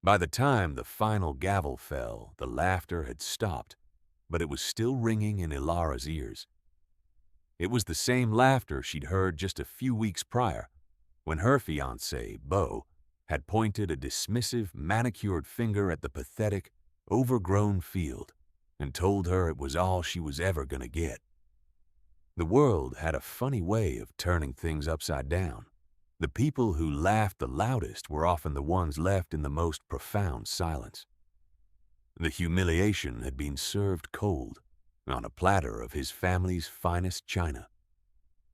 By the time the final gavel fell, the laughter had stopped, but it was still ringing in Elara's ears. It was the same laughter she'd heard just a few weeks prior, when her fiancé, Beau, had pointed a dismissive, manicured finger at the pathetic, overgrown field and told her it was all she was ever going to get. The world had a funny way of turning things upside down. The people who laughed the loudest were often the ones left in the most profound silence. The humiliation had been served cold, on a platter of his family's finest china.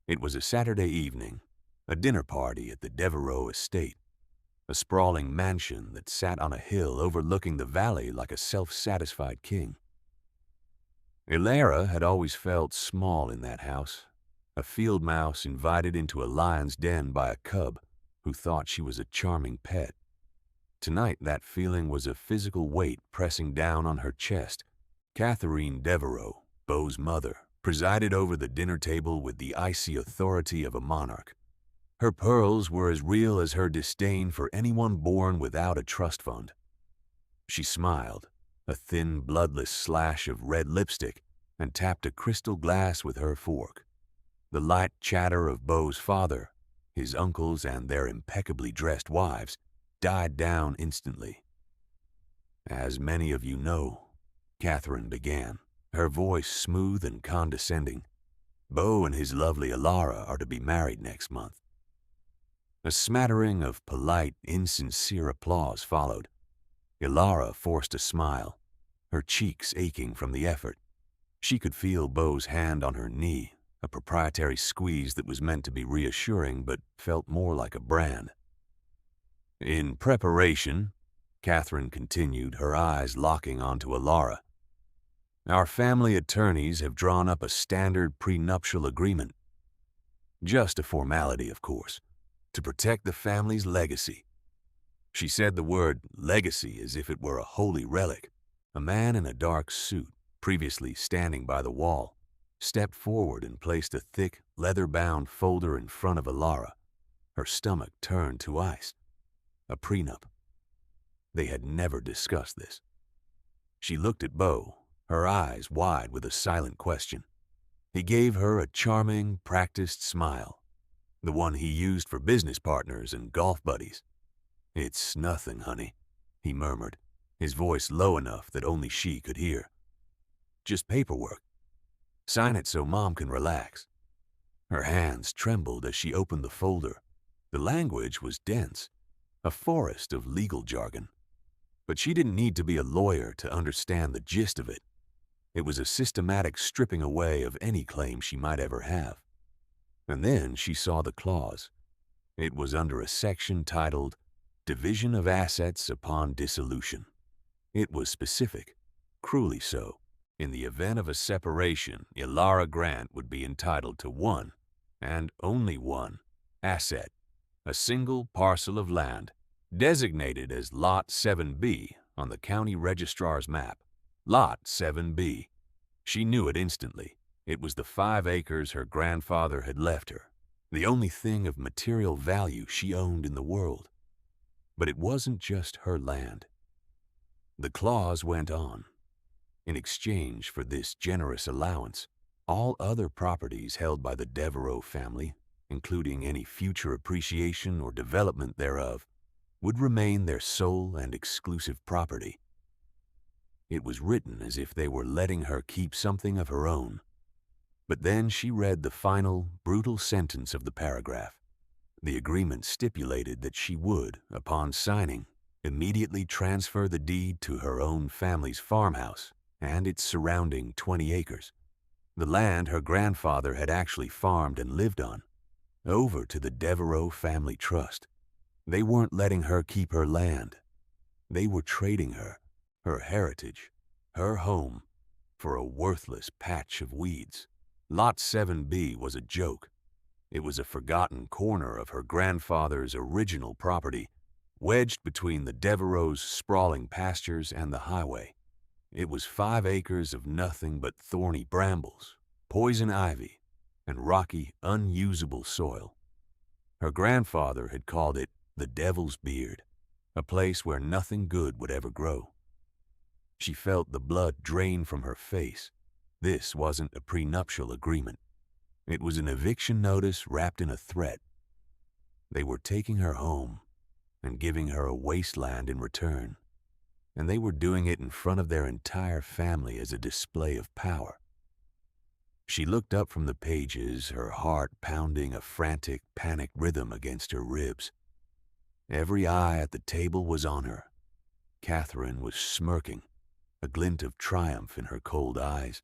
It was a Saturday evening, a dinner party at the Devereaux estate, a sprawling mansion that sat on a hill overlooking the valley like a self-satisfied king. Elara had always felt small in that house, a field mouse invited into a lion's den by a cub who thought she was a charming pet. Tonight that feeling was a physical weight pressing down on her chest. Catherine Devereaux, Beau's mother, presided over the dinner table with the icy authority of a monarch. Her pearls were as real as her disdain for anyone born without a trust fund. She smiled, a thin, bloodless slash of red lipstick, and tapped a crystal glass with her fork. The light chatter of Beau's father, his uncles, and their impeccably dressed wives died down instantly. "As many of you know," Catherine began, her voice smooth and condescending, "Beau and his lovely Elara are to be married next month." A smattering of polite, insincere applause followed. Elara forced a smile, her cheeks aching from the effort. She could feel Beau's hand on her knee, a proprietary squeeze that was meant to be reassuring but felt more like a brand. "In preparation," Catherine continued, her eyes locking onto Elara, "our family attorneys have drawn up a standard prenuptial agreement. Just a formality, of course, to protect the family's legacy." She said the word legacy as if it were a holy relic. A man in a dark suit, previously standing by the wall, stepped forward and placed a thick, leather-bound folder in front of Elara. Her stomach turned to ice. A prenup. They had never discussed this. She looked at Beau, her eyes wide with a silent question. He gave her a charming, practiced smile, the one he used for business partners and golf buddies. "It's nothing, honey," he murmured, his voice low enough that only she could hear. "Just paperwork. Sign it so Mom can relax." Her hands trembled as she opened the folder. The language was dense, a forest of legal jargon. But she didn't need to be a lawyer to understand the gist of it. It was a systematic stripping away of any claim she might ever have. And then she saw the clause. It was under a section titled Division of Assets Upon Dissolution. It was specific, cruelly so. In the event of a separation, Elara Grant would be entitled to one, and only one, asset, a single parcel of land, designated as Lot 7B on the county registrar's map. Lot 7B. She knew it instantly. It was the 5 acres her grandfather had left her, the only thing of material value she owned in the world. But it wasn't just her land. The clause went on. In exchange for this generous allowance, all other properties held by the Devereaux family, including any future appreciation or development thereof, would remain their sole and exclusive property. It was written as if they were letting her keep something of her own. But then she read the final, brutal sentence of the paragraph. The agreement stipulated that she would, upon signing, immediately transfer the deed to her own family's farmhouse and its surrounding 20 acres, the land her grandfather had actually farmed and lived on, over to the Devereaux family trust. They weren't letting her keep her land. They were trading her heritage, her home, for a worthless patch of weeds. Lot 7B was a joke. It was a forgotten corner of her grandfather's original property, wedged between the Devereaux' sprawling pastures and the highway. It was 5 acres of nothing but thorny brambles, poison ivy, and rocky, unusable soil. Her grandfather had called it the Devil's Beard, a place where nothing good would ever grow. She felt the blood drain from her face. This wasn't a prenuptial agreement. It was an eviction notice wrapped in a threat. They were taking her home and giving her a wasteland in return, and they were doing it in front of their entire family as a display of power. She looked up from the pages, her heart pounding a frantic, panicked rhythm against her ribs. Every eye at the table was on her. Catherine was smirking, a glint of triumph in her cold eyes.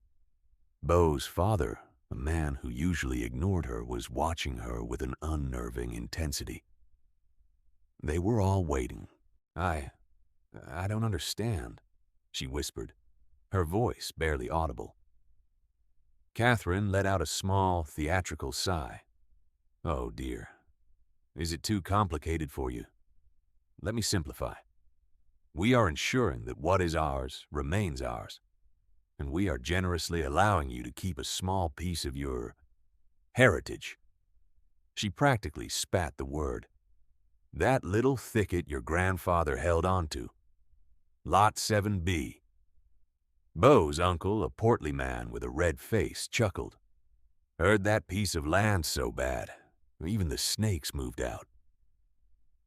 Beau's father, a man who usually ignored her, was watching her with an unnerving intensity. They were all waiting. I don't understand," she whispered, her voice barely audible. Catherine let out a small, theatrical sigh. "Oh, dear. Is it too complicated for you? Let me simplify. We are ensuring that what is ours remains ours, and we are generously allowing you to keep a small piece of your heritage." She practically spat the word. "That little thicket your grandfather held onto. Lot 7B. Beau's uncle, a portly man with a red face, chuckled. "Heard that piece of land so bad, even the snakes moved out."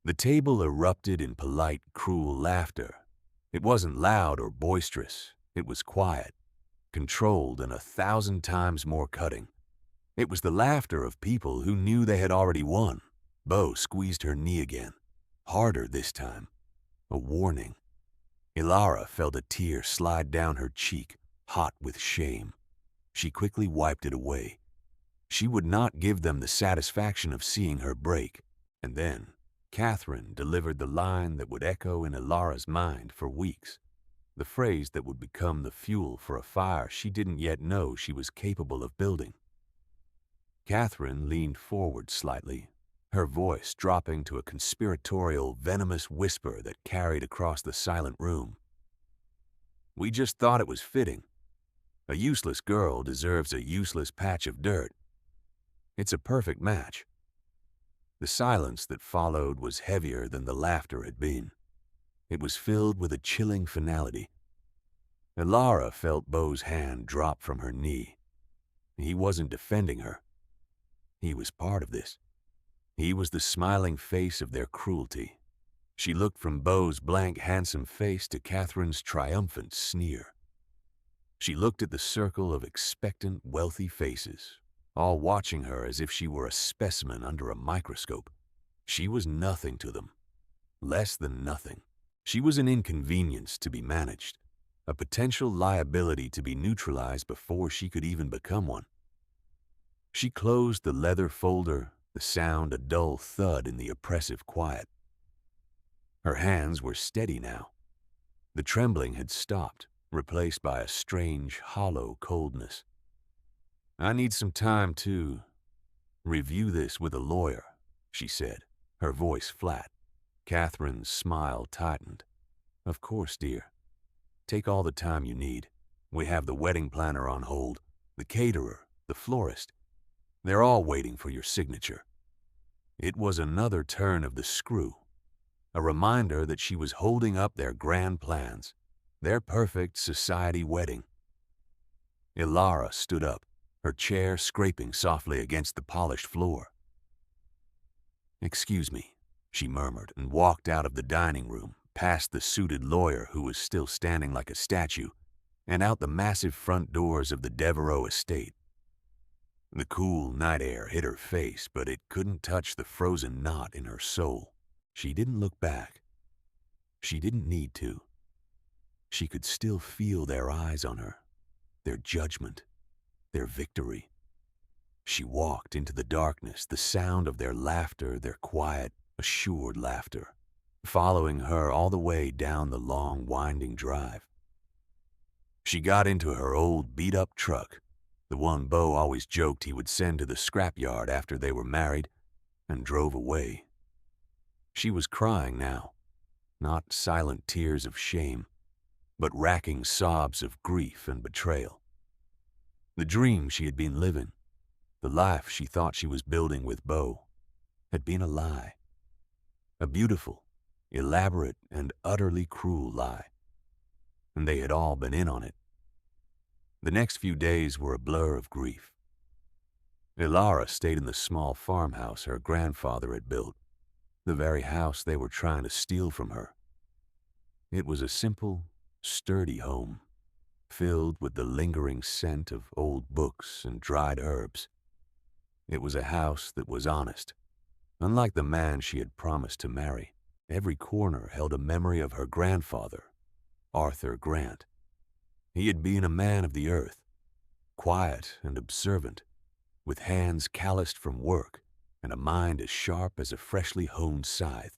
The table erupted in polite, cruel laughter. It wasn't loud or boisterous. It was quiet, controlled, and 1,000 times more cutting. It was the laughter of people who knew they had already won. Beau squeezed her knee again, harder this time. A warning. Elara felt a tear slide down her cheek, hot with shame. She quickly wiped it away. She would not give them the satisfaction of seeing her break. And then Catherine delivered the line that would echo in Elara's mind for weeks, the phrase that would become the fuel for a fire she didn't yet know she was capable of building. Catherine leaned forward slightly, her voice dropping to a conspiratorial, venomous whisper that carried across the silent room. "We just thought it was fitting. A useless girl deserves a useless patch of dirt. It's a perfect match." The silence that followed was heavier than the laughter had been. It was filled with a chilling finality. Elara felt Beau's hand drop from her knee. He wasn't defending her. He was part of this. He was the smiling face of their cruelty. She looked from Beau's blank, handsome face to Catherine's triumphant sneer. She looked at the circle of expectant, wealthy faces, all watching her as if she were a specimen under a microscope. She was nothing to them, less than nothing. She was an inconvenience to be managed, a potential liability to be neutralized before she could even become one. She closed the leather folder, the sound a dull thud in the oppressive quiet. Her hands were steady now. The trembling had stopped, replaced by a strange, hollow coldness. "I need some time to review this with a lawyer," she said, her voice flat. Catherine's smile tightened. "Of course, dear. Take all the time you need. We have the wedding planner on hold, the caterer, the florist. They're all waiting for your signature." It was another turn of the screw, a reminder that she was holding up their grand plans, their perfect society wedding. Elara stood up, her chair scraping softly against the polished floor. "Excuse me," she murmured, and walked out of the dining room, past the suited lawyer who was still standing like a statue, and out the massive front doors of the Devereaux estate. The cool night air hit her face, but it couldn't touch the frozen knot in her soul. She didn't look back. She didn't need to. She could still feel their eyes on her, their judgment, their victory. She walked into the darkness, the sound of their laughter, their quiet, assured laughter, following her all the way down the long, winding drive. She got into her old, beat-up truck, the one Beau always joked he would send to the scrapyard after they were married, and drove away. She was crying now, not silent tears of shame, but racking sobs of grief and betrayal. The dream she had been living, the life she thought she was building with Beau, had been a lie. A beautiful, elaborate and utterly cruel lie, and they had all been in on it. The next few days were a blur of grief. Elara stayed in the small farmhouse her grandfather had built, the very house they were trying to steal from her. It was a simple, sturdy home, filled with the lingering scent of old books and dried herbs. It was a house that was honest. Unlike the man she had promised to marry, every corner held a memory of her grandfather, Arthur Grant. He had been a man of the earth, quiet and observant, with hands calloused from work and a mind as sharp as a freshly honed scythe.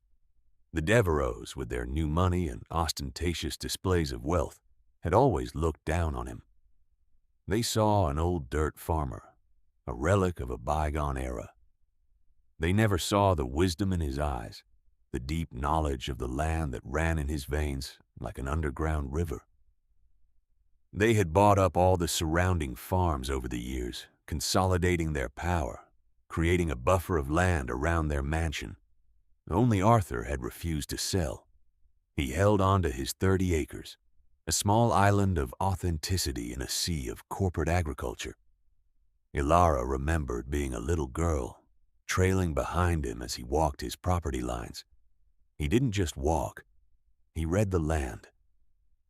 The Devereaux, with their new money and ostentatious displays of wealth, had always looked down on him. They saw an old dirt farmer, a relic of a bygone era. They never saw the wisdom in his eyes, the deep knowledge of the land that ran in his veins like an underground river. They had bought up all the surrounding farms over the years, consolidating their power, creating a buffer of land around their mansion. Only Arthur had refused to sell. He held on to his 30 acres, a small island of authenticity in a sea of corporate agriculture. Elara remembered being a little girl, trailing behind him as he walked his property lines. He didn't just walk, he read the land.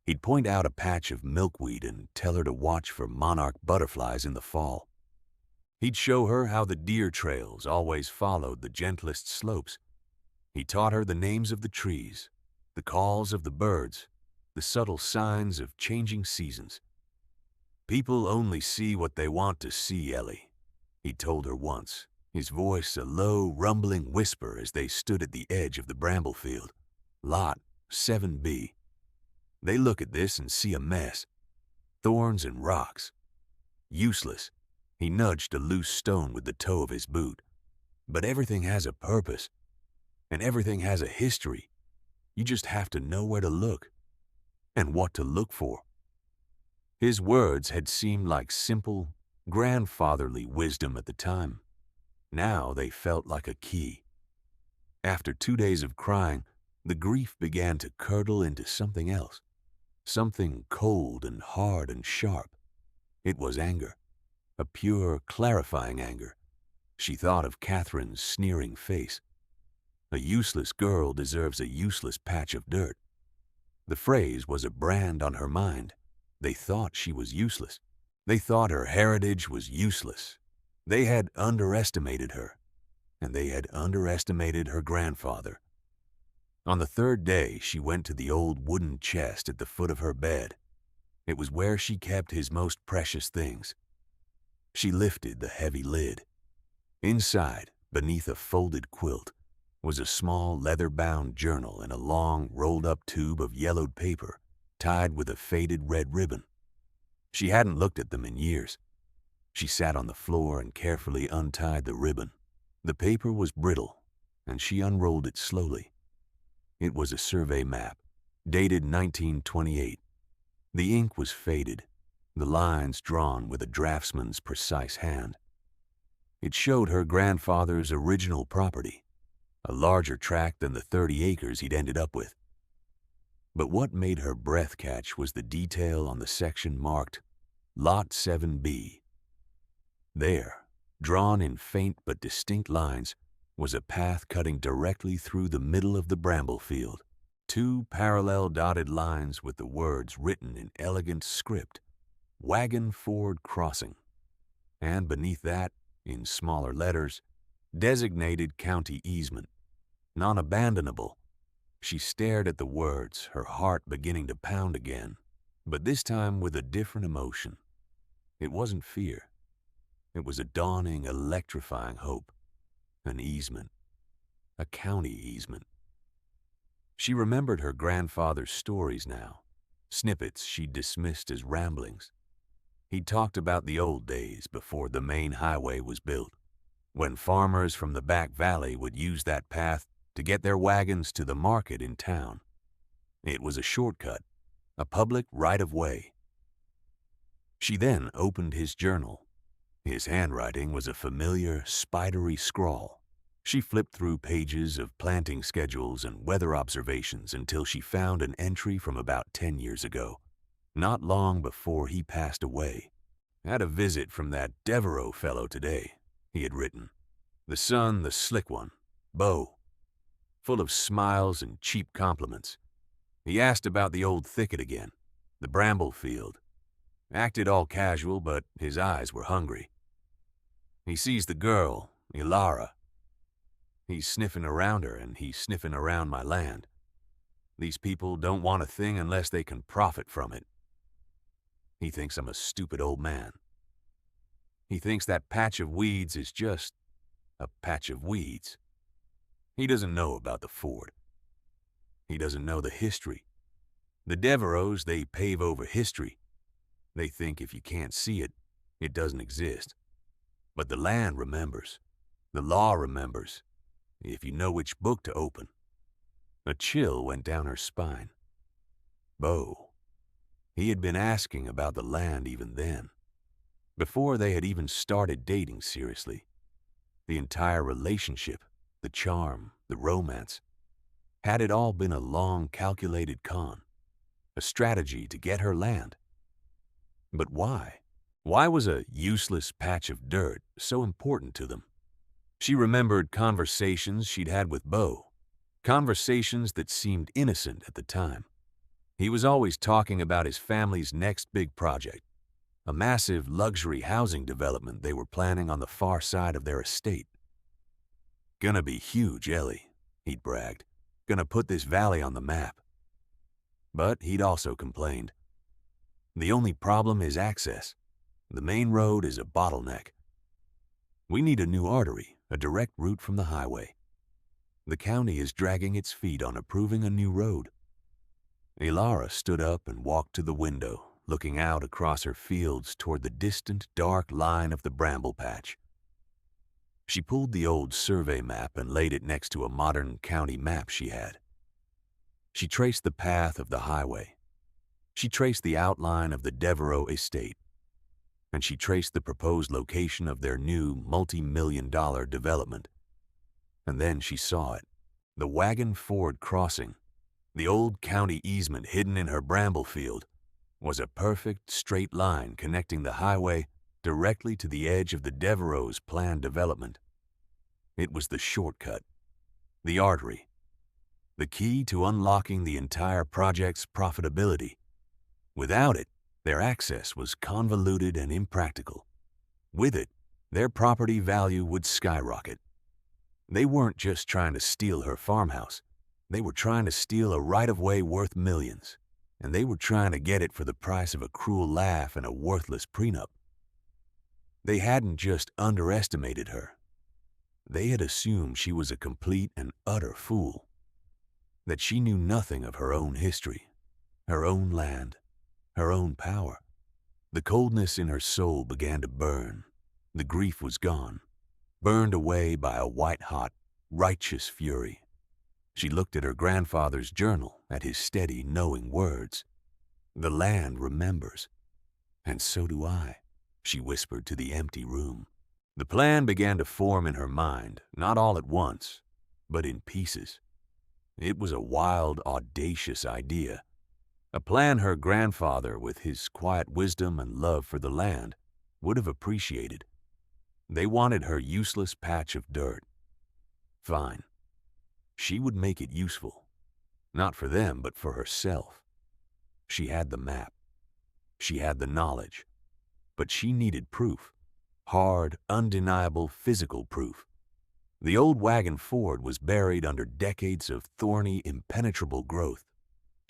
He'd point out a patch of milkweed and tell her to watch for monarch butterflies in the fall. He'd show her how the deer trails always followed the gentlest slopes. He taught her the names of the trees, the calls of the birds, the subtle signs of changing seasons. "People only see what they want to see, Ellie," he told her once, his voice a low, rumbling whisper as they stood at the edge of the Bramble field. Lot 7B. "They look at this and see a mess. Thorns and rocks. Useless." He nudged a loose stone with the toe of his boot. "But everything has a purpose, and everything has a history. You just have to know where to look, and what to look for." His words had seemed like simple, grandfatherly wisdom at the time. Now they felt like a key. After 2 days of crying, the grief began to curdle into something else, something cold and hard and sharp. It was anger, a pure, clarifying anger. She thought of Catherine's sneering face. A useless girl deserves a useless patch of dirt. The phrase was a brand on her mind. They thought she was useless. They thought her heritage was useless. They had underestimated her, and they had underestimated her grandfather. On the 3rd day, she went to the old wooden chest at the foot of her bed. It was where she kept his most precious things. She lifted the heavy lid. Inside, beneath a folded quilt, was a small leather-bound journal and a long, rolled-up tube of yellowed paper tied with a faded red ribbon. She hadn't looked at them in years. She sat on the floor and carefully untied the ribbon. The paper was brittle, and she unrolled it slowly. It was a survey map, dated 1928. The ink was faded, the lines drawn with a draftsman's precise hand. It showed her grandfather's original property, a larger tract than the 30 acres he'd ended up with. But what made her breath catch was the detail on the section marked Lot 7B. There, drawn in faint but distinct lines, was a path cutting directly through the middle of the Bramble field. 2 parallel dotted lines with the words written in elegant script, Wagon Ford Crossing. And beneath that, in smaller letters, designated county easement, non-abandonable. She stared at the words, her heart beginning to pound again, but this time with a different emotion. It wasn't fear. It was a dawning, electrifying hope. An easement. A county easement. She remembered her grandfather's stories now, snippets she'd dismissed as ramblings. He talked about the old days before the main highway was built, when farmers from the back valley would use that path to get their wagons to the market in town. It was a shortcut, a public right-of-way. She then opened his journal. His handwriting was a familiar, spidery scrawl. She flipped through pages of planting schedules and weather observations until she found an entry from about 10 years ago, not long before he passed away. "Had a visit from that Devereaux fellow today," he had written. "The son, the slick one, Beau, full of smiles and cheap compliments. He asked about the old thicket again, the Bramble field. Acted all casual, but his eyes were hungry. He sees the girl, Elara. He's sniffing around her, and he's sniffing around my land. These people don't want a thing unless they can profit from it. He thinks I'm a stupid old man. He thinks that patch of weeds is just a patch of weeds. He doesn't know about the ford. He doesn't know the history. The Devereaux, they pave over history. They think if you can't see it, it doesn't exist. But the land remembers. The law remembers, if you know which book to open." A chill went down her spine. Beau. He had been asking about the land even then, before they had even started dating seriously. The entire relationship, the charm, the romance, had it all been a long, calculated con, a strategy to get her land? But why? Why was a useless patch of dirt so important to them? She remembered conversations she'd had with Beau, conversations that seemed innocent at the time. He was always talking about his family's next big project, a massive luxury housing development they were planning on the far side of their estate. "Gonna be huge, Ellie," he'd bragged. "Gonna put this valley on the map." But he'd also complained. "The only problem is access. The main road is a bottleneck. We need a new artery, a direct route from the highway. The county is dragging its feet on approving a new road." Elara stood up and walked to the window, looking out across her fields toward the distant, dark line of the bramble patch. She pulled the old survey map and laid it next to a modern county map she had. She traced the path of the highway. She traced the outline of the Devereaux estate. And she traced the proposed location of their new multi-million-dollar development. And then she saw it. The Wagon Ford crossing, the old county easement hidden in her bramble field, was a perfect straight line connecting the highway directly to the edge of the Devereaux' planned development. It was the shortcut, the artery, the key to unlocking the entire project's profitability. Without it, their access was convoluted and impractical. With it, their property value would skyrocket. They weren't just trying to steal her farmhouse. They were trying to steal a right-of-way worth millions, and they were trying to get it for the price of a cruel laugh and a worthless prenup. They hadn't just underestimated her. They had assumed she was a complete and utter fool, that she knew nothing of her own history, her own land, her own power. The coldness in her soul began to burn. The grief was gone, burned away by a white-hot, righteous fury. She looked at her grandfather's journal, at his steady, knowing words. "The land remembers. And so do I," she whispered to the empty room. The plan began to form in her mind, not all at once, but in pieces. It was a wild, audacious idea. A plan her grandfather, with his quiet wisdom and love for the land, would have appreciated. They wanted her useless patch of dirt. Fine. She would make it useful. Not for them, but for herself. She had the map. She had the knowledge. But she needed proof. Hard, undeniable physical proof. The old Wagon Ford was buried under decades of thorny, impenetrable growth.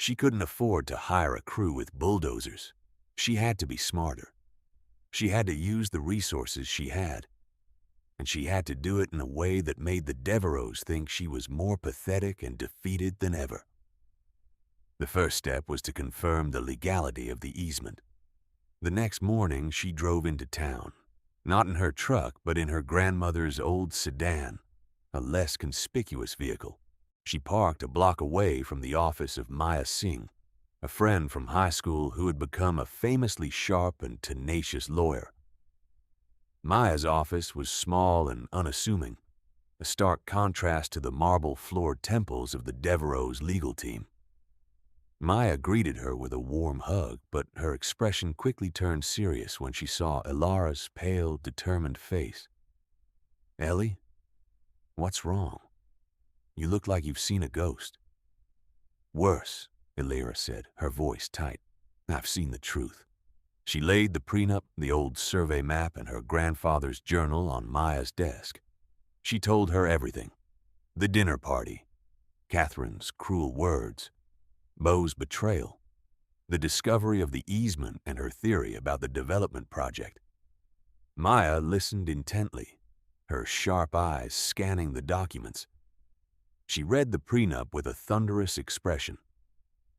She couldn't afford to hire a crew with bulldozers. She had to be smarter. She had to use the resources she had. And she had to do it in a way that made the Devereaux think she was more pathetic and defeated than ever. The first step was to confirm the legality of the easement. The next morning, she drove into town, not in her truck, but in her grandmother's old sedan, a less conspicuous vehicle. She parked a block away from the office of Maya Singh, a friend from high school who had become a famously sharp and tenacious lawyer. Maya's office was small and unassuming. a stark contrast to the marble-floored temples of the Devereaux legal team. Maya greeted her with a warm hug, but her expression quickly turned serious when she saw Elara's pale, determined face. "Ellie, what's wrong? You look like you've seen a ghost." "Worse," Elara said, her voice tight. "I've seen the truth." She laid the prenup, the old survey map, and her grandfather's journal on Maya's desk. She told her everything. The dinner party, Catherine's cruel words, Beau's betrayal, the discovery of the easement, and her theory about the development project. Maya listened intently, her sharp eyes scanning the documents. She read the prenup with a thunderous expression.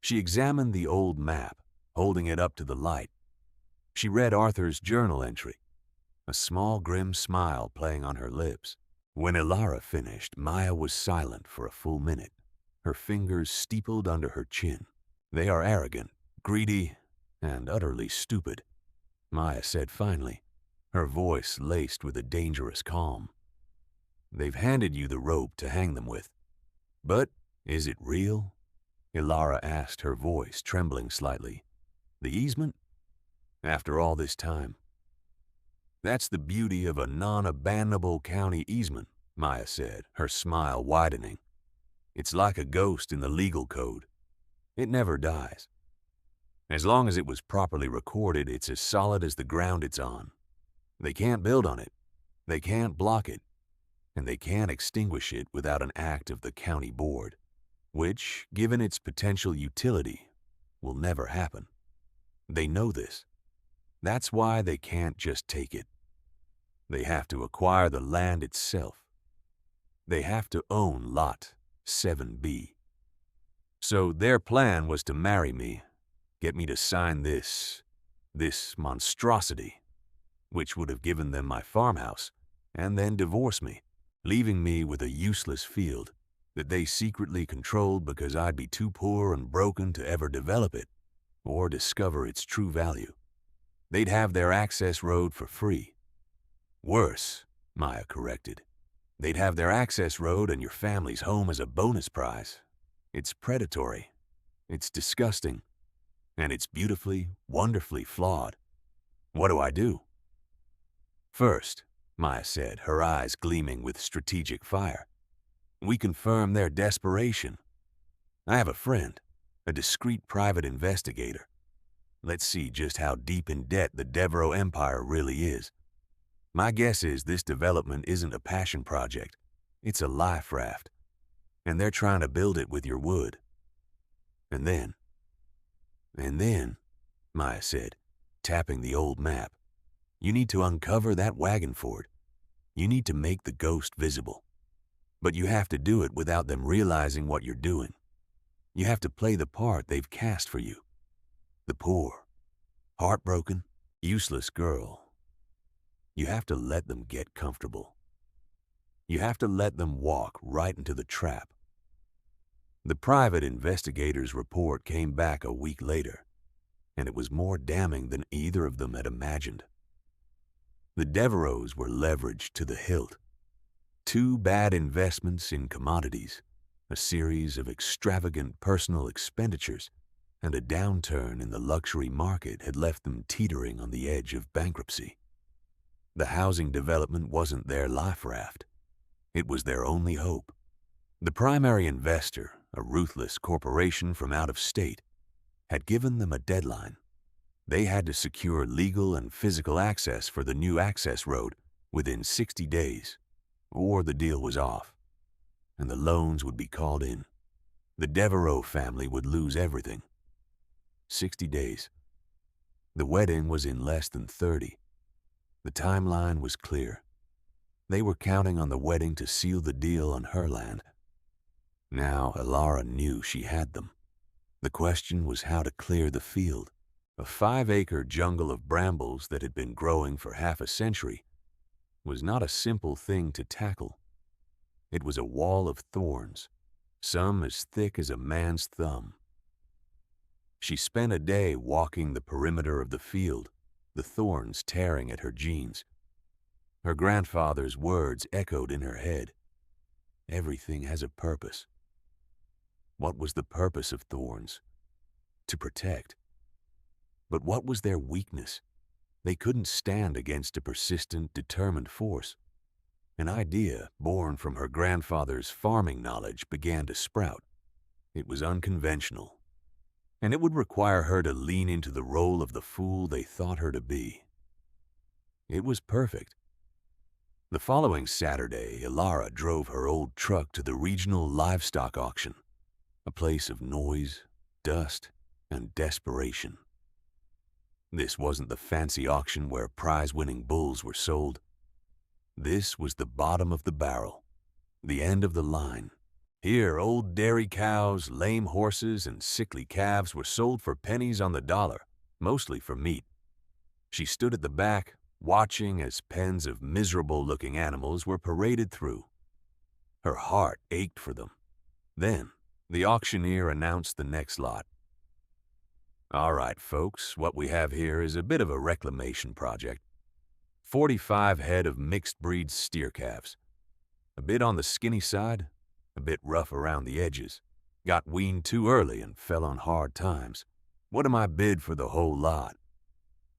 She examined the old map, holding it up to the light. She read Arthur's journal entry, a small grim smile playing on her lips. When Elara finished, Maya was silent for a full minute, her fingers steepled under her chin. "They are arrogant, greedy, and utterly stupid," Maya said finally, her voice laced with a dangerous calm. "They've handed you the rope to hang them with. But is it real?" Elara asked, her voice trembling slightly. "The easement? After all this time?" "That's the beauty of a non-abandonable county easement," Maya said, her smile widening. "It's like a ghost in the legal code. It never dies. As long as it was properly recorded, it's as solid as the ground it's on. They can't build on it, they can't block it, and they can't extinguish it without an act of the county board, which, given its potential utility, will never happen. They know this. That's why they can't just take it. They have to acquire the land itself. They have to own Lot 7B. So their plan was to marry me, get me to sign this monstrosity, which would have given them my farmhouse, and then divorce me, leaving me with a useless field that they secretly controlled because I'd be too poor and broken to ever develop it or discover its true value. They'd have their access road for free. Worse, Maya corrected. They'd have their access road and your family's home as a bonus prize. It's predatory. It's disgusting. And it's beautifully, wonderfully flawed. What do I do?" "First," Maya said, her eyes gleaming with strategic fire, "we confirm their desperation. I have a friend, a discreet private investigator. Let's see just how deep in debt the Devereaux empire really is. My guess is this development isn't a passion project. It's a life raft. And they're trying to build it with your wood. And then, Maya said, tapping the old map, you need to uncover that wagon fort. You need to make the ghost visible. But you have to do it without them realizing what you're doing. You have to play the part they've cast for you. The poor, heartbroken, useless girl. You have to let them get comfortable. You have to let them walk right into the trap." The private investigator's report came back a week later, and it was more damning than either of them had imagined. The Devereaux were leveraged to the hilt. 2 bad investments in commodities, a series of extravagant personal expenditures, and a downturn in the luxury market had left them teetering on the edge of bankruptcy. The housing development wasn't their life raft. It was their only hope. The primary investor, a ruthless corporation from out of state, had given them a deadline. They had to secure legal and physical access for the new access road within 60 days, or the deal was off, and the loans would be called in. The Devereaux family would lose everything. 60 days. The wedding was in less than 30. The timeline was clear. They were counting on the wedding to seal the deal on her land. Now Elara knew she had them. The question was how to clear the field. A 5-acre jungle of brambles that had been growing for half a century was not a simple thing to tackle. It was a wall of thorns, some as thick as a man's thumb. She spent a day walking the perimeter of the field, the thorns tearing at her jeans. Her grandfather's words echoed in her head. Everything has a purpose. What was the purpose of thorns? To protect. But what was their weakness? They couldn't stand against a persistent, determined force. An idea born from her grandfather's farming knowledge began to sprout. It was unconventional, and it would require her to lean into the role of the fool they thought her to be. It was perfect. The following Saturday, Elara drove her old truck to the regional livestock auction, a place of noise, dust, and desperation. This wasn't the fancy auction where prize-winning bulls were sold. This was the bottom of the barrel, the end of the line. Here, old dairy cows, lame horses, and sickly calves were sold for pennies on the dollar, mostly for meat. She stood at the back, watching as pens of miserable-looking animals were paraded through. Her heart ached for them. Then, the auctioneer announced the next lot. "All right, folks, what we have here is a bit of a reclamation project. 45 head of mixed-breed steer calves. A bit on the skinny side, a bit rough around the edges. Got weaned too early and fell on hard times. What am I bid for the whole lot?"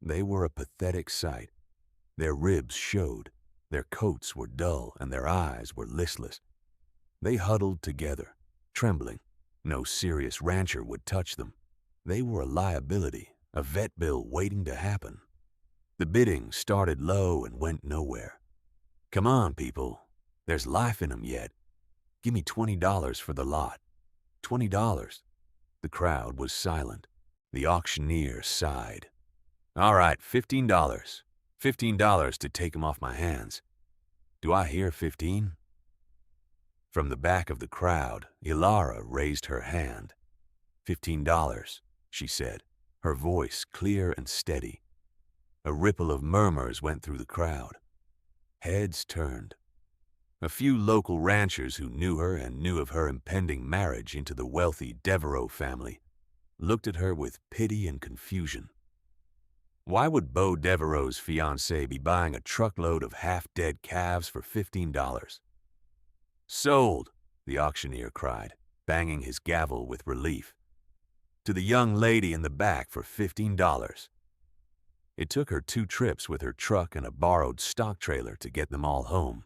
They were a pathetic sight. Their ribs showed, their coats were dull, and their eyes were listless. They huddled together, trembling. No serious rancher would touch them. They were a liability, a vet bill waiting to happen. The bidding started low and went nowhere. "Come on, people. There's life in 'em yet. Give me $20 for the lot. $20. The crowd was silent. The auctioneer sighed. "All right, $15. $15 to take 'em off my hands. Do I hear 15? From the back of the crowd, Elara raised her hand. $15, she said, her voice clear and steady. A ripple of murmurs went through the crowd. Heads turned. A few local ranchers who knew her and knew of her impending marriage into the wealthy Devereaux family looked at her with pity and confusion. Why would Beau Devereaux's fiancé be buying a truckload of half-dead calves for $15? "Sold," the auctioneer cried, banging his gavel with relief. "To the young lady in the back for $15. It took her 2 trips with her truck and a borrowed stock trailer to get them all home.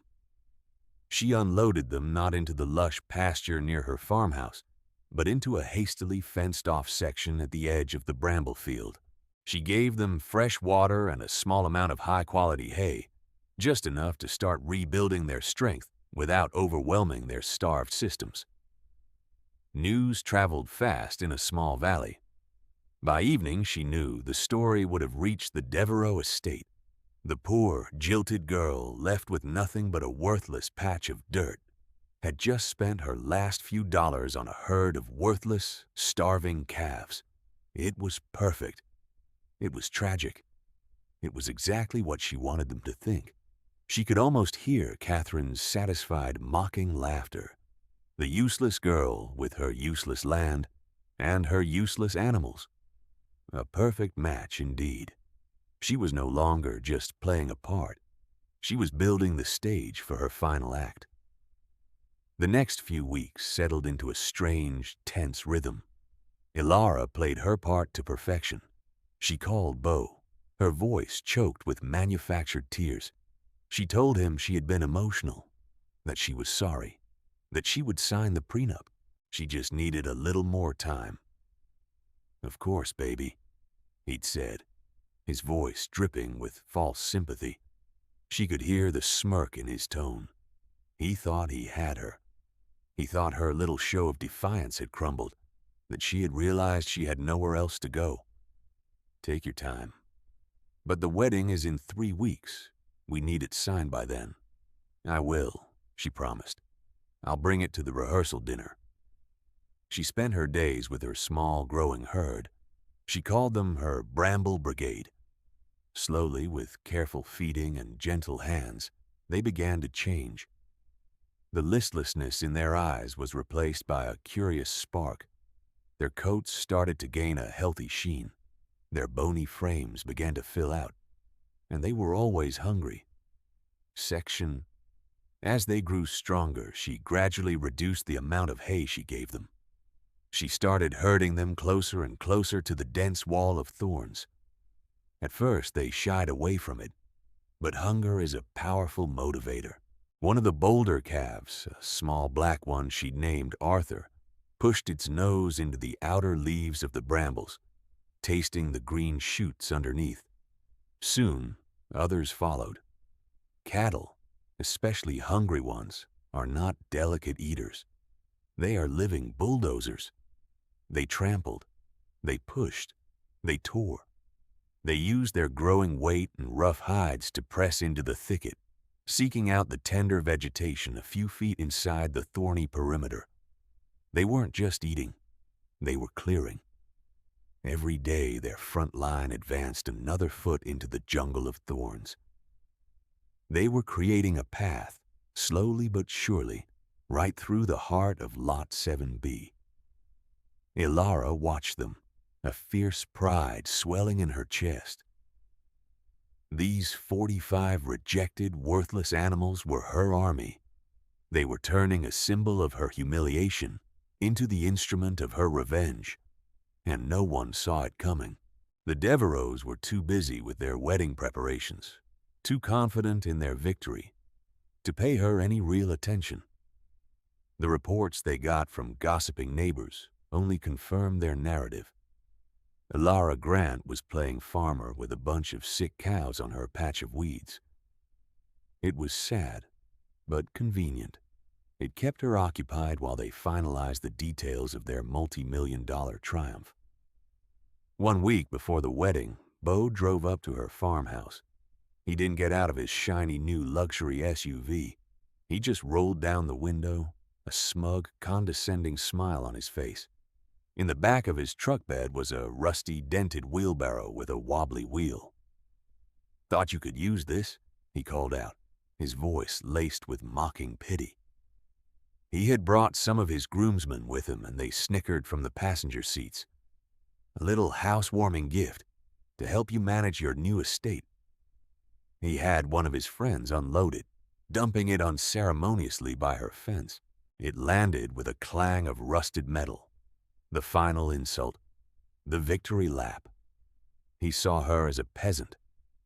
She unloaded them not into the lush pasture near her farmhouse, but into a hastily fenced-off section at the edge of the Bramble field. She gave them fresh water and a small amount of high-quality hay, just enough to start rebuilding their strength without overwhelming their starved systems. News traveled fast in a small valley. By evening, she knew the story would have reached the Devereaux estate. The poor, jilted girl, left with nothing but a worthless patch of dirt, had just spent her last few dollars on a herd of worthless, starving calves. It was perfect. It was tragic. It was exactly what she wanted them to think. She could almost hear Catherine's satisfied, mocking laughter. The useless girl with her useless land and her useless animals. A perfect match indeed. She was no longer just playing a part. She was building the stage for her final act. The next few weeks settled into a strange, tense rhythm. Elara played her part to perfection. She called Beau, her voice choked with manufactured tears. She told him she had been emotional, that she was sorry, that she would sign the prenup. She just needed a little more time. "Of course, baby," he'd said, his voice dripping with false sympathy. She could hear the smirk in his tone. He thought he had her. He thought her little show of defiance had crumbled, that she had realized she had nowhere else to go. "Take your time. But the wedding is in 3 weeks. We need it signed by then." "I will," she promised. "I'll bring it to the rehearsal dinner." She spent her days with her small, growing herd. She called them her Bramble Brigade. Slowly, with careful feeding and gentle hands, they began to change. The listlessness in their eyes was replaced by a curious spark. Their coats started to gain a healthy sheen. Their bony frames began to fill out, and they were always hungry. Section As they grew stronger, she gradually reduced the amount of hay she gave them. She started herding them closer and closer to the dense wall of thorns. At first, they shied away from it, but hunger is a powerful motivator. One of the bolder calves, a small black one she'd named Arthur, pushed its nose into the outer leaves of the brambles, tasting the green shoots underneath. Soon, others followed. Cattle, especially hungry ones, are not delicate eaters. They are living bulldozers. They trampled, they pushed, they tore. They used their growing weight and rough hides to press into the thicket, seeking out the tender vegetation a few feet inside the thorny perimeter. They weren't just eating, they were clearing. Every day their front line advanced another foot into the jungle of thorns. They were creating a path, slowly but surely, right through the heart of Lot 7B. Elara watched them, a fierce pride swelling in her chest. These 45 rejected, worthless animals were her army. They were turning a symbol of her humiliation into the instrument of her revenge, and no one saw it coming. The Devereaux were too busy with their wedding preparations, too confident in their victory, to pay her any real attention. The reports they got from gossiping neighbors only confirmed their narrative. Elara Grant was playing farmer with a bunch of sick cows on her patch of weeds. It was sad, but convenient. It kept her occupied while they finalized the details of their multi-million-dollar triumph. One week before the wedding, Beau drove up to her farmhouse. He didn't get out of his shiny new luxury SUV. He just rolled down the window, a smug, condescending smile on his face. In the back of his truck bed was a rusty, dented wheelbarrow with a wobbly wheel. "Thought you could use this?" he called out, his voice laced with mocking pity. He had brought some of his groomsmen with him, and they snickered from the passenger seats. "A little housewarming gift to help you manage your new estate." He had one of his friends unload it, dumping it unceremoniously by her fence. It landed with a clang of rusted metal. The final insult, the victory lap. He saw her as a peasant,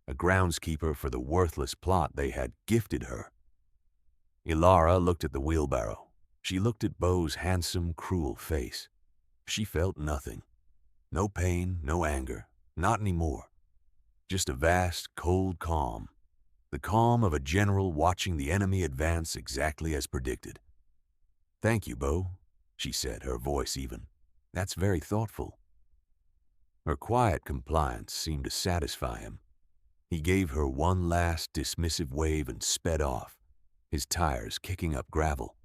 a groundskeeper for the worthless plot they had gifted her. Elara looked at the wheelbarrow. She looked at Beau's handsome, cruel face. She felt nothing. No pain, no anger, not anymore. Just a vast, cold calm. The calm of a general watching the enemy advance exactly as predicted. "Thank you, Beau," she said, her voice even. "That's very thoughtful." Her quiet compliance seemed to satisfy him. He gave her one last dismissive wave and sped off, his tires kicking up gravel.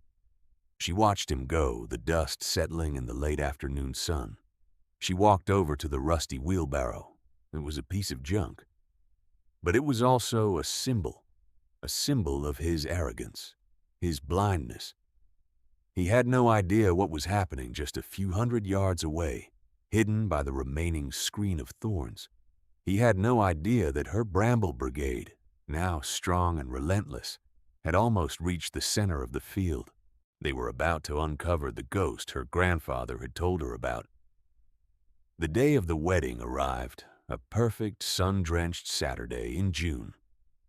She watched him go, the dust settling in the late afternoon sun. She walked over to the rusty wheelbarrow. It was a piece of junk. But it was also a symbol of his arrogance, his blindness. He had no idea what was happening just a few hundred yards away, hidden by the remaining screen of thorns. He had no idea that her Bramble brigade, now strong and relentless, had almost reached the center of the field. They were about to uncover the ghost her grandfather had told her about. The day of the wedding arrived, a perfect sun-drenched Saturday in June.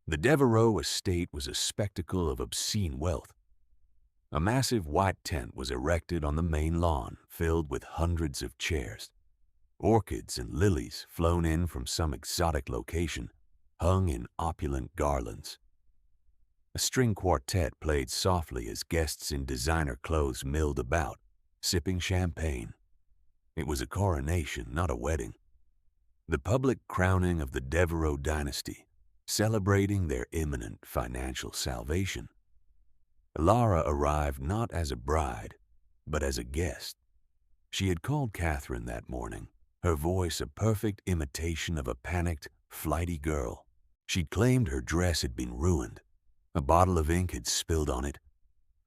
The Devereaux estate was a spectacle of obscene wealth. A massive white tent was erected on the main lawn, filled with hundreds of chairs. Orchids and lilies, flown in from some exotic location, hung in opulent garlands. A string quartet played softly as guests in designer clothes milled about, sipping champagne. It was a coronation, not a wedding. The public crowning of the Devereaux dynasty, celebrating their imminent financial salvation. Elara arrived not as a bride, but as a guest. She had called Catherine that morning, her voice a perfect imitation of a panicked, flighty girl. She'd claimed her dress had been ruined. A bottle of ink had spilled on it.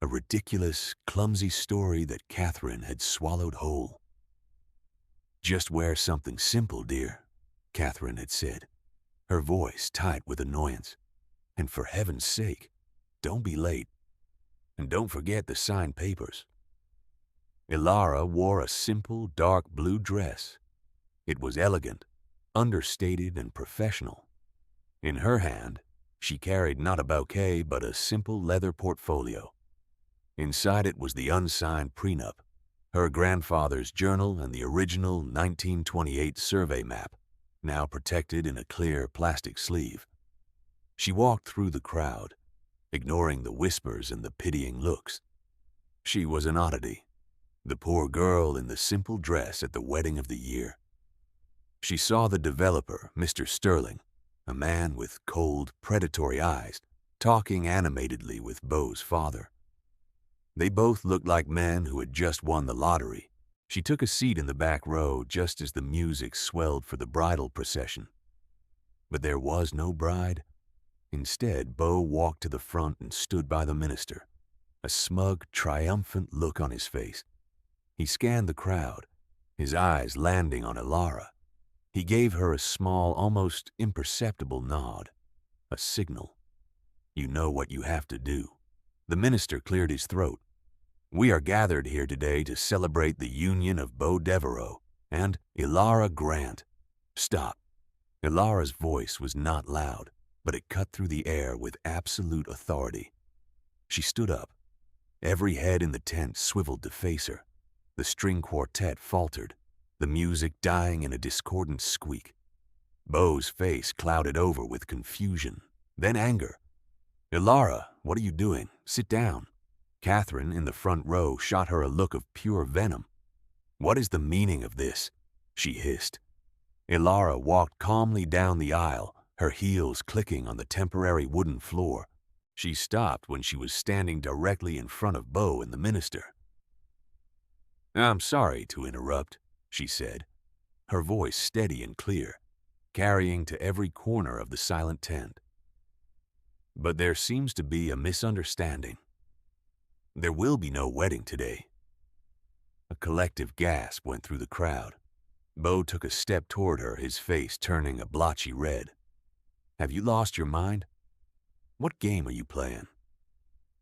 A ridiculous, clumsy story that Catherine had swallowed whole. "Just wear something simple, dear," Catherine had said, her voice tight with annoyance. "And for heaven's sake, don't be late." And don't forget the signed papers. Elara wore a simple dark blue dress. It was elegant, understated, and professional. In her hand, she carried not a bouquet but a simple leather portfolio. Inside it was the unsigned prenup, her grandfather's journal, and the original 1928 survey map, now protected in a clear plastic sleeve. She walked through the crowd, ignoring the whispers and the pitying looks. She was an oddity, the poor girl in the simple dress at the wedding of the year. She saw the developer, Mr. Sterling, a man with cold, predatory eyes, talking animatedly with Beau's father. They both looked like men who had just won the lottery. She took a seat in the back row just as the music swelled for the bridal procession. But there was no bride. Instead, Beau walked to the front and stood by the minister, a smug, triumphant look on his face. He scanned the crowd, his eyes landing on Elara. He gave her a small, almost imperceptible nod, a signal. You know what you have to do. The minister cleared his throat. We are gathered here today to celebrate the union of Beau Devereaux and Elara Grant. Stop. Elara's voice was not loud, but it cut through the air with absolute authority. She stood up. Every head in the tent swiveled to face her. The string quartet faltered, the music dying in a discordant squeak. Beau's face clouded over with confusion, then anger. Elara, what are you doing? Sit down. Catherine, in the front row, shot her a look of pure venom. What is the meaning of this? She hissed. Elara walked calmly down the aisle, her heels clicking on the temporary wooden floor. She stopped when she was standing directly in front of Beau and the minister. I'm sorry to interrupt, she said, her voice steady and clear, carrying to every corner of the silent tent. But there seems to be a misunderstanding. There will be no wedding today. A collective gasp went through the crowd. Beau took a step toward her, his face turning a blotchy red. Have you lost your mind? What game are you playing?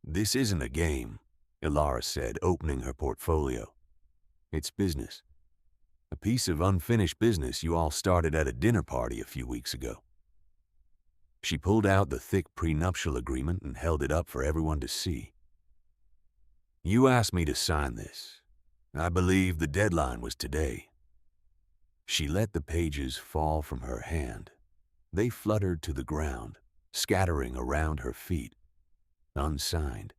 This isn't a game, Elara said, opening her portfolio. It's business. A piece of unfinished business you all started at a dinner party a few weeks ago. She pulled out the thick prenuptial agreement and held it up for everyone to see. You asked me to sign this. I believe the deadline was today. She let the pages fall from her hand. They fluttered to the ground, scattering around her feet, unsigned.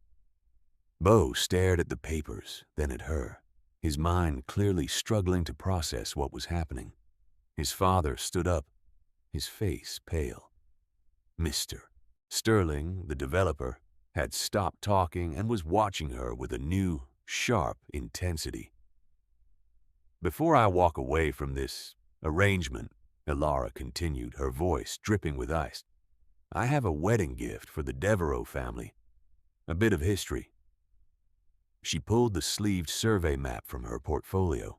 Beau stared at the papers, then at her, his mind clearly struggling to process what was happening. His father stood up, his face pale. Mr. Sterling, the developer, had stopped talking and was watching her with a new, sharp intensity. Before I walk away from this arrangement, Elara continued, her voice dripping with ice, I have a wedding gift for the Devereaux family, a bit of history. She pulled the sleeved survey map from her portfolio.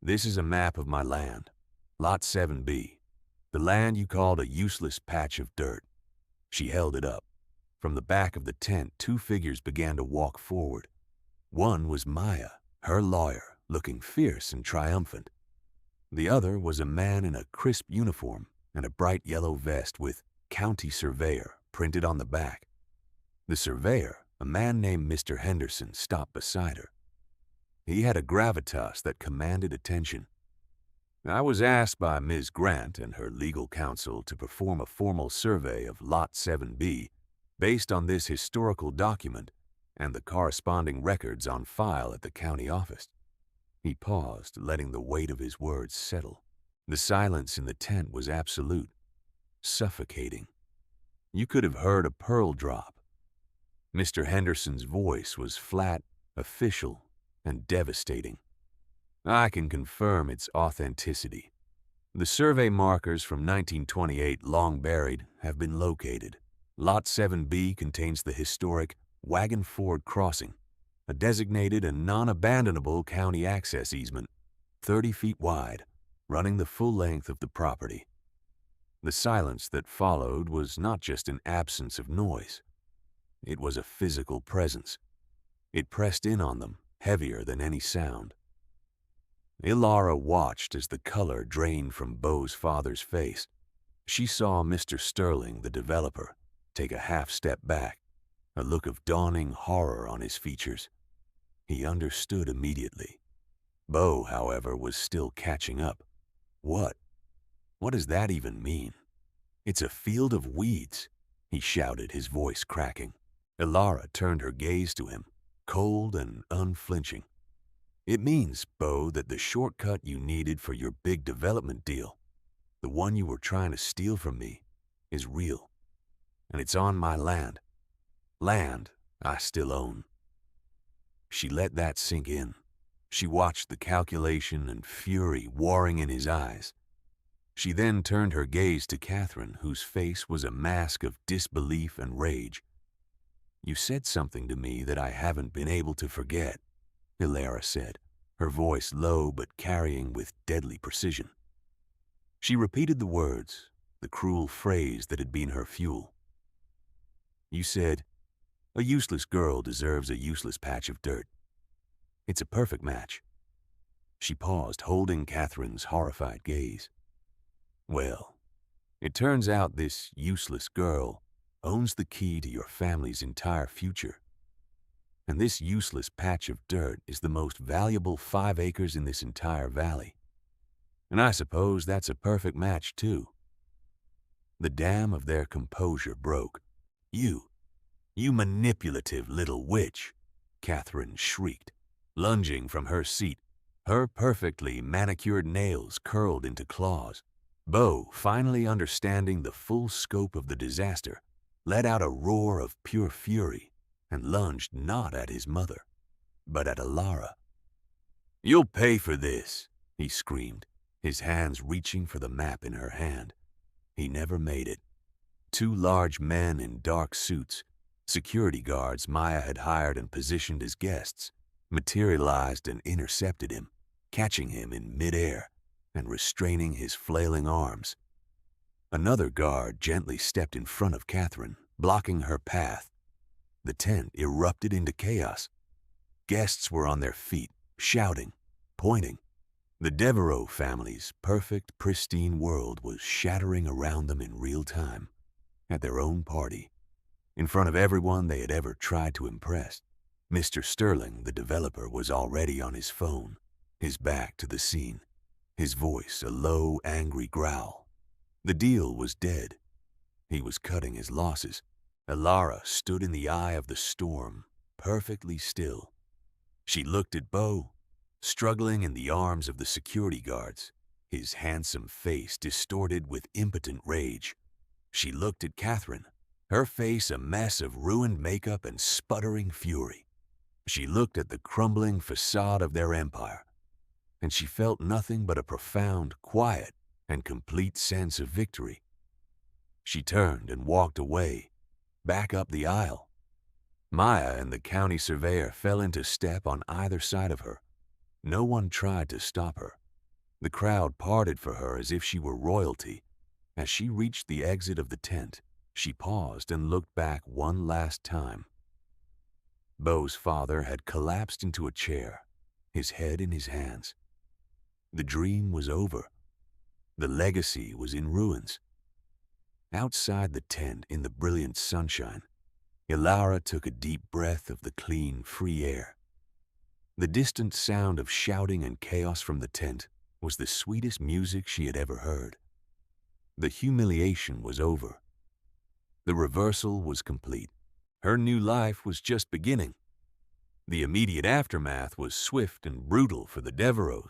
This is a map of my land, Lot 7B, the land you called a useless patch of dirt. She held it up. From the back of the tent, two figures began to walk forward. One was Maya, her lawyer, looking fierce and triumphant. The other was a man in a crisp uniform and a bright yellow vest with County Surveyor printed on the back. The surveyor, a man named Mr. Henderson, stopped beside her. He had a gravitas that commanded attention. I was asked by Ms. Grant and her legal counsel to perform a formal survey of Lot 7B based on this historical document and the corresponding records on file at the county office. He paused, letting the weight of his words settle. The silence in the tent was absolute, suffocating. You could have heard a pearl drop. Mr. Henderson's voice was flat, official, and devastating. I can confirm its authenticity. The survey markers from 1928, long buried, have been located. Lot 7B contains the historic Wagon Ford Crossing, a designated and non-abandonable county access easement, 30 feet wide, running the full length of the property. The silence that followed was not just an absence of noise. It was a physical presence. It pressed in on them, heavier than any sound. Elara watched as the color drained from Beau's father's face. She saw Mr. Sterling, the developer, take a half-step back, a look of dawning horror on his features. He understood immediately. Beau, however, was still catching up. What? What does that even mean? It's a field of weeds, he shouted, his voice cracking. Elara turned her gaze to him, cold and unflinching. It means, Beau, that the shortcut you needed for your big development deal, the one you were trying to steal from me, is real. And it's on my land. Land I still own. She let that sink in. She watched the calculation and fury warring in his eyes. She then turned her gaze to Catherine, whose face was a mask of disbelief and rage. You said something to me that I haven't been able to forget, Elara said, her voice low but carrying with deadly precision. She repeated the words, the cruel phrase that had been her fuel. You said, a useless girl deserves a useless patch of dirt. It's a perfect match. She paused, holding Catherine's horrified gaze. Well, it turns out this useless girl owns the key to your family's entire future. And this useless patch of dirt is the most valuable 5 acres in this entire valley. And I suppose that's a perfect match, too. The dam of their composure broke. You manipulative little witch, Catherine shrieked, lunging from her seat, her perfectly manicured nails curled into claws. Beau, finally understanding the full scope of the disaster, let out a roar of pure fury and lunged not at his mother, but at Elara. You'll pay for this, he screamed, his hands reaching for the map in her hand. He never made it. 2 large men in dark suits, security guards Maya had hired and positioned as guests, materialized and intercepted him, catching him in midair and restraining his flailing arms. Another guard gently stepped in front of Catherine, blocking her path. The tent erupted into chaos. Guests were on their feet, shouting, pointing. The Devereaux family's perfect, pristine world was shattering around them in real time, at their own party, in front of everyone they had ever tried to impress. Mr. Sterling, the developer, was already on his phone, his back to the scene, his voice a low, angry growl. The deal was dead. He was cutting his losses. Elara stood in the eye of the storm, perfectly still. She looked at Beau, struggling in the arms of the security guards, his handsome face distorted with impotent rage. She looked at Catherine, her face a mess of ruined makeup and sputtering fury. She looked at the crumbling facade of their empire, and she felt nothing but a profound, quiet, and complete sense of victory. She turned and walked away, back up the aisle. Maya and the county surveyor fell into step on either side of her. No one tried to stop her. The crowd parted for her as if she were royalty. As she reached the exit of the tent, she paused and looked back one last time. Beau's father had collapsed into a chair, his head in his hands. The dream was over. The legacy was in ruins. Outside the tent, in the brilliant sunshine, Elara took a deep breath of the clean, free air. The distant sound of shouting and chaos from the tent was the sweetest music she had ever heard. The humiliation was over. The reversal was complete. Her new life was just beginning. The immediate aftermath was swift and brutal for the Devereaux.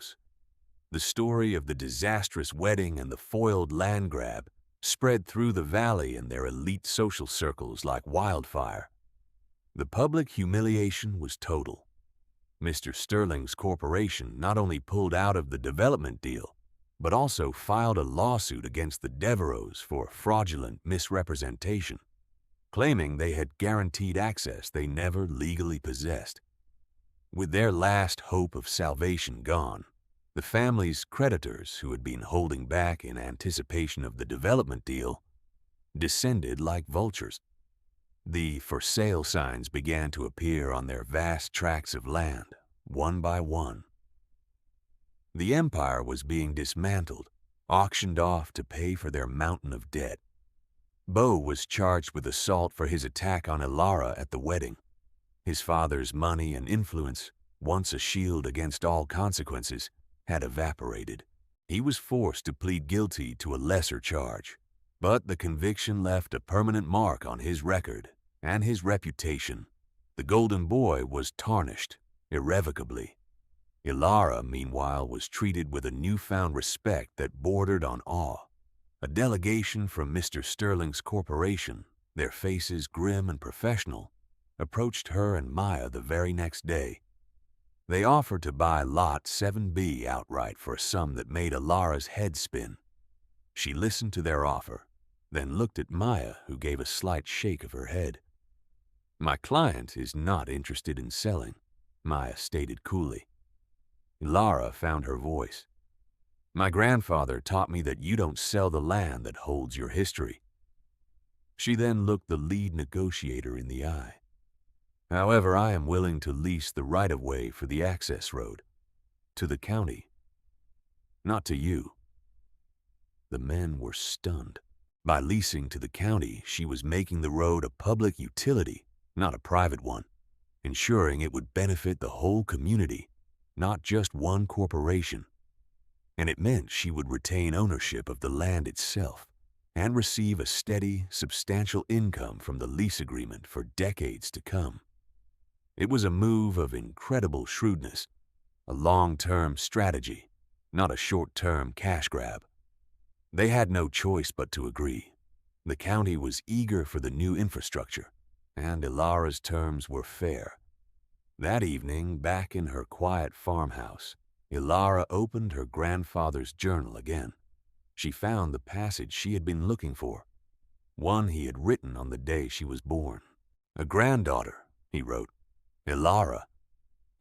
The story of the disastrous wedding and the foiled land grab spread through the valley and their elite social circles like wildfire. The public humiliation was total. Mr. Sterling's corporation not only pulled out of the development deal, but also filed a lawsuit against the Devereaux for fraudulent misrepresentation, claiming they had guaranteed access they never legally possessed. With their last hope of salvation gone, the family's creditors, who had been holding back in anticipation of the development deal, descended like vultures. The for sale signs began to appear on their vast tracts of land, one by one. The empire was being dismantled, auctioned off to pay for their mountain of debt. Beau was charged with assault for his attack on Elara at the wedding. His father's money and influence, once a shield against all consequences, had evaporated. He was forced to plead guilty to a lesser charge, but the conviction left a permanent mark on his record and his reputation. The golden boy was tarnished irrevocably. Elara, meanwhile, was treated with a newfound respect that bordered on awe. A delegation from Mr. Sterling's corporation, their faces grim and professional, approached her and Maya the very next day. They offered to buy Lot 7B outright for a sum that made Elara's head spin. She listened to their offer, then looked at Maya, who gave a slight shake of her head. "My client is not interested in selling," Maya stated coolly. Elara found her voice. "My grandfather taught me that you don't sell the land that holds your history." She then looked the lead negotiator in the eye. "However, I am willing to lease the right-of-way for the access road. To the county. Not to you." The men were stunned. By leasing to the county, she was making the road a public utility, not a private one, ensuring it would benefit the whole community, not just one corporation. And it meant she would retain ownership of the land itself and receive a steady, substantial income from the lease agreement for decades to come. It was a move of incredible shrewdness, a long-term strategy, not a short-term cash grab. They had no choice but to agree. The county was eager for the new infrastructure, and Elara's terms were fair. That evening, back in her quiet farmhouse, Elara opened her grandfather's journal again. She found the passage she had been looking for, one he had written on the day she was born. "A granddaughter," he wrote. "Elara.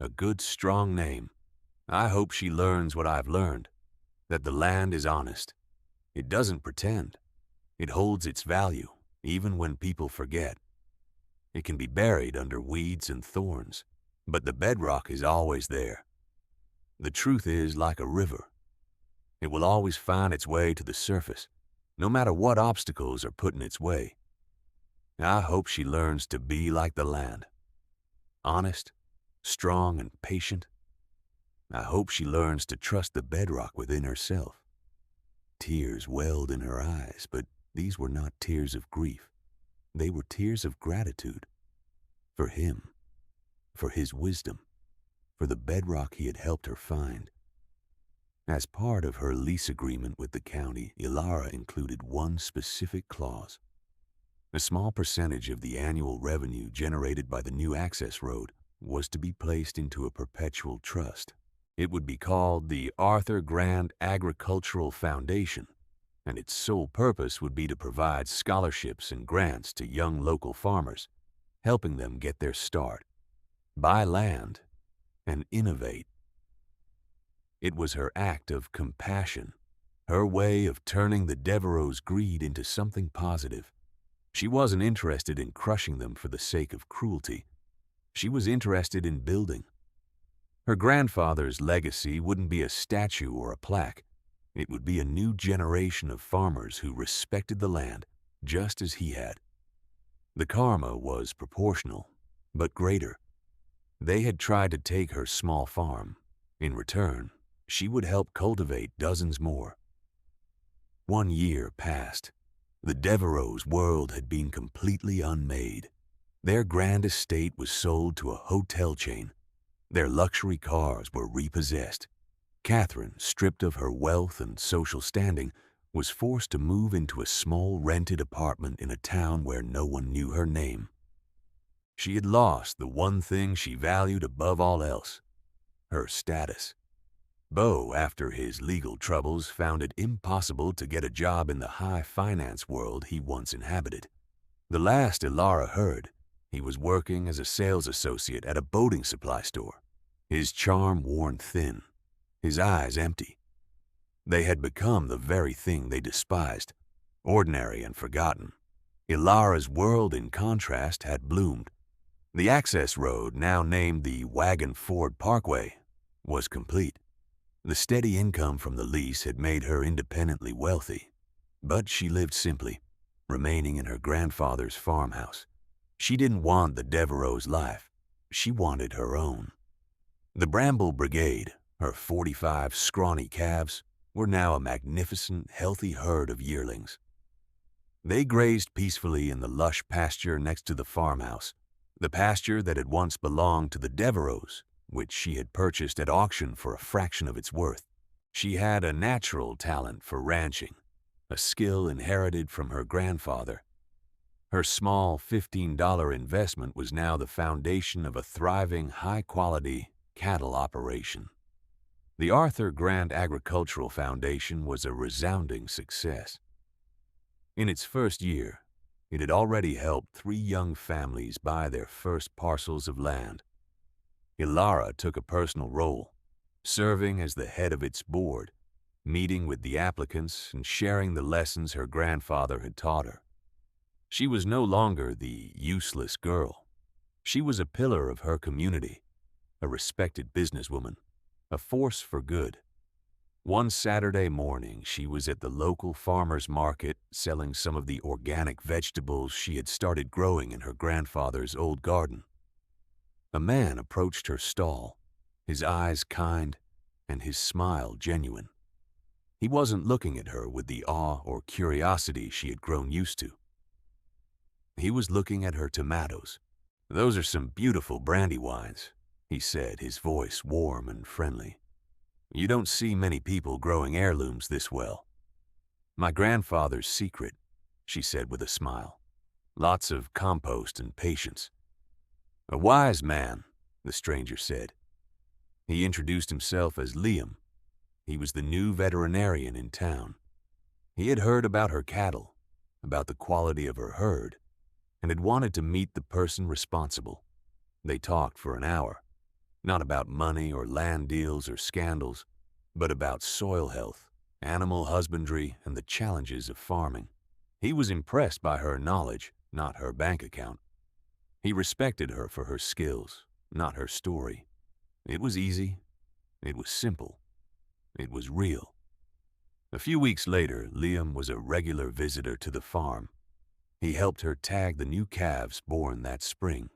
A good, strong name. I hope she learns what I've learned, that the land is honest. It doesn't pretend. It holds its value, even when people forget. It can be buried under weeds and thorns, but the bedrock is always there. The truth is like a river. It will always find its way to the surface, no matter what obstacles are put in its way. I hope she learns to be like the land. Honest, strong, and patient. I hope she learns to trust the bedrock within herself." Tears welled in her eyes, but these were not tears of grief. They were tears of gratitude. For him, for his wisdom, for the bedrock he had helped her find. As part of her lease agreement with the county, Elara included one specific clause. A small percentage of the annual revenue generated by the new access road was to be placed into a perpetual trust. It would be called the Arthur Grant Agricultural Foundation, and its sole purpose would be to provide scholarships and grants to young local farmers, helping them get their start, buy land, and innovate. It was her act of compassion, her way of turning the Devereaux' greed into something positive. She wasn't interested in crushing them for the sake of cruelty. She was interested in building. Her grandfather's legacy wouldn't be a statue or a plaque. It would be a new generation of farmers who respected the land just as he had. The karma was proportional, but greater. They had tried to take her small farm. In return, she would help cultivate dozens more. 1 year passed. The Devereaux' world had been completely unmade. Their grand estate was sold to a hotel chain. Their luxury cars were repossessed. Catherine, stripped of her wealth and social standing, was forced to move into a small rented apartment in a town where no one knew her name. She had lost the one thing she valued above all else, her status. Beau, after his legal troubles, found it impossible to get a job in the high finance world he once inhabited. The last Elara heard, he was working as a sales associate at a boating supply store, his charm worn thin, his eyes empty. They had become the very thing they despised, ordinary and forgotten. Elara's world, in contrast, had bloomed. The access road, now named the Wagon Ford Parkway, was complete. The steady income from the lease had made her independently wealthy, but she lived simply, remaining in her grandfather's farmhouse. She didn't want the Devereaux' life. She wanted her own. The Bramble Brigade, her 45 scrawny calves, were now a magnificent, healthy herd of yearlings. They grazed peacefully in the lush pasture next to the farmhouse, the pasture that had once belonged to the Devereaux, which she had purchased at auction for a fraction of its worth. She had a natural talent for ranching, a skill inherited from her grandfather. Her small $15 investment was now the foundation of a thriving, high-quality cattle operation. The Arthur Grant Agricultural Foundation was a resounding success. In its first year, it had already helped 3 young families buy their first parcels of land. Elara took a personal role, serving as the head of its board, meeting with the applicants and sharing the lessons her grandfather had taught her. She was no longer the useless girl. She was a pillar of her community, a respected businesswoman, a force for good. One Saturday morning, she was at the local farmer's market selling some of the organic vegetables she had started growing in her grandfather's old garden. A man approached her stall, his eyes kind and his smile genuine. He wasn't looking at her with the awe or curiosity she had grown used to. He was looking at her tomatoes. "Those are some beautiful brandywines," he said, his voice warm and friendly. "You don't see many people growing heirlooms this well." "My grandfather's secret," she said with a smile. "Lots of compost and patience." "A wise man," the stranger said. He introduced himself as Liam. He was the new veterinarian in town. He had heard about her cattle, about the quality of her herd, and had wanted to meet the person responsible. They talked for an hour, not about money or land deals or scandals, but about soil health, animal husbandry, and the challenges of farming. He was impressed by her knowledge, not her bank account. He respected her for her skills, not her story. It was easy. It was simple. It was real. A few weeks later, Liam was a regular visitor to the farm. He helped her tag the new calves born that spring.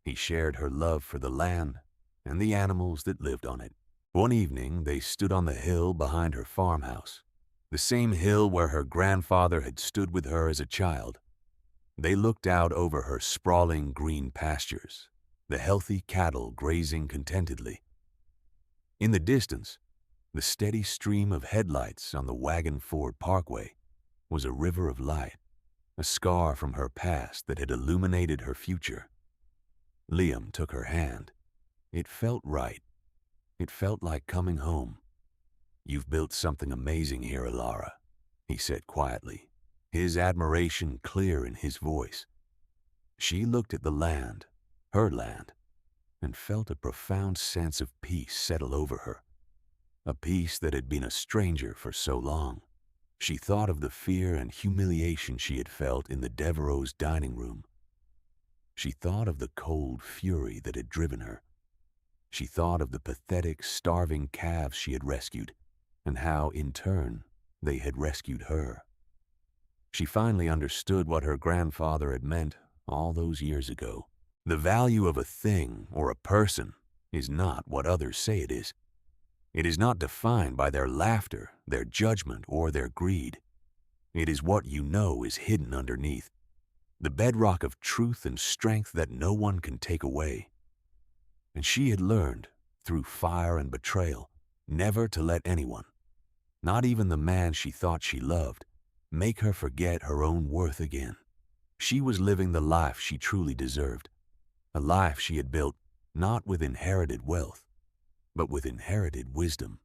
He shared her love for the land and the animals that lived on it. One evening, they stood on the hill behind her farmhouse, the same hill where her grandfather had stood with her as a child. They looked out over her sprawling green pastures, the healthy cattle grazing contentedly. In the distance, the steady stream of headlights on the Wagon Ford Parkway was a river of light, a scar from her past that had illuminated her future. Liam took her hand. It felt right. It felt like coming home. "You've built something amazing here, Elara," he said quietly, his admiration clear in his voice. She looked at the land, her land, and felt a profound sense of peace settle over her, a peace that had been a stranger for so long. She thought of the fear and humiliation she had felt in the Devereaux' dining room. She thought of the cold fury that had driven her. She thought of the pathetic, starving calves she had rescued, and how, in turn, they had rescued her. She finally understood what her grandfather had meant all those years ago. The value of a thing or a person is not what others say it is. It is not defined by their laughter, their judgment, or their greed. It is what you know is hidden underneath, the bedrock of truth and strength that no one can take away. And she had learned, through fire and betrayal, never to let anyone, not even the man she thought she loved, make her forget her own worth again. She was living the life she truly deserved, a life she had built not with inherited wealth, but with inherited wisdom.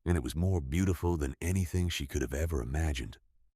And it was more beautiful than anything she could have ever imagined.